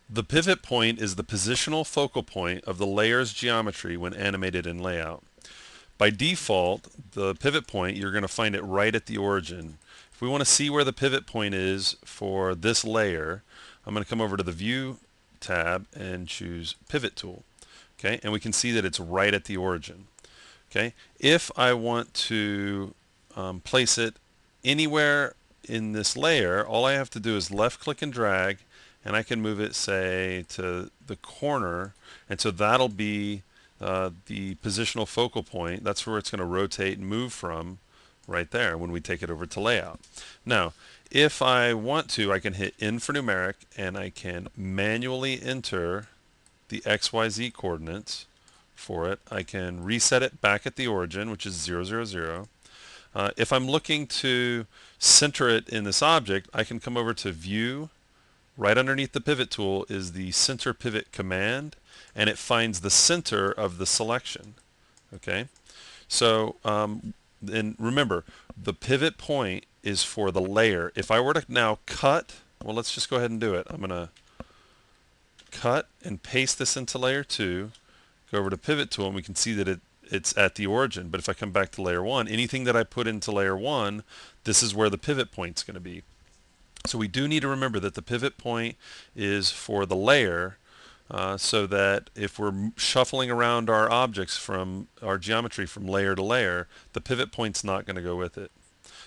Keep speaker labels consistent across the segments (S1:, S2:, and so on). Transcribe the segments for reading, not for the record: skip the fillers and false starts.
S1: The pivot point is the positional focal point of the layer's geometry when animated in layout. By default, the pivot point, you're going to find it right at the origin. If we want to see where the pivot point is for this layer, I'm going to come over to the View tab and choose Pivot Tool. Okay, and we can see that it's right at the origin. Okay, if I want to place it anywhere in this layer, all I have to do is left click and drag, and I can move it, say, to the corner, and so that'll be the positional focal point. That's where it's going to rotate and move from right there when we take it over to layout. Now, if I want to, I can hit N for numeric, and I can manually enter the XYZ coordinates for it. I can reset it back at the origin, which is 0, 0, 0. If I'm looking to center it in this object, I can come over to View. Right underneath the pivot tool is the center pivot command, and it finds the center of the selection. Okay, so and remember, the pivot point is for the layer. If I were to now cut, well, let's just go ahead and do it. I'm going to cut and paste this into layer 2, go over to pivot tool, and we can see that it's at the origin. But if I come back to layer 1, anything that I put into layer 1, this is where the pivot point's going to be. So we do need to remember that the pivot point is for the layer, so that if we're shuffling around our objects from our geometry from layer to layer, the pivot point's not going to go with it.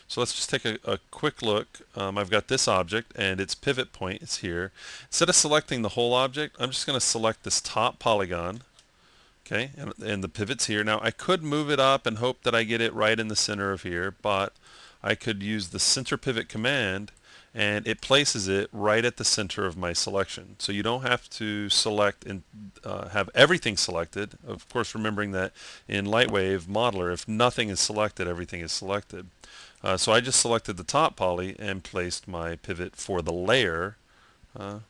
S1: So let's just take a quick look. I've got this object and its pivot point is here. Instead of selecting the whole object, I'm just going to select this top polygon. Okay, and the pivot's here. Now I could move it up and hope that I get it right in the center of here, but I could use the center pivot command, and it places it right at the center of my selection. So you don't have to select and have everything selected. Of course, remembering that in Lightwave Modeler, if nothing is selected, everything is selected. So I just selected the top poly and placed my pivot for the layer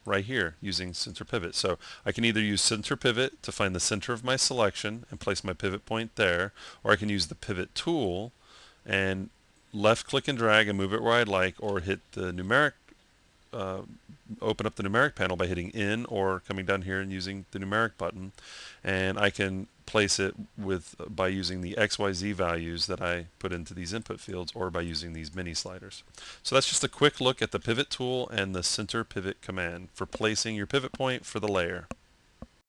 S1: right here using center pivot. So I can either use center pivot to find the center of my selection and place my pivot point there, or I can use the pivot tool and left click and drag and move it where I'd like, or hit the numeric, open up the numeric panel by hitting N or coming down here and using the numeric button, and I can place it by using the XYZ values that I put into these input fields, or by using these mini sliders. So that's just a quick look at the pivot tool and the center pivot command for placing your pivot point for the layer.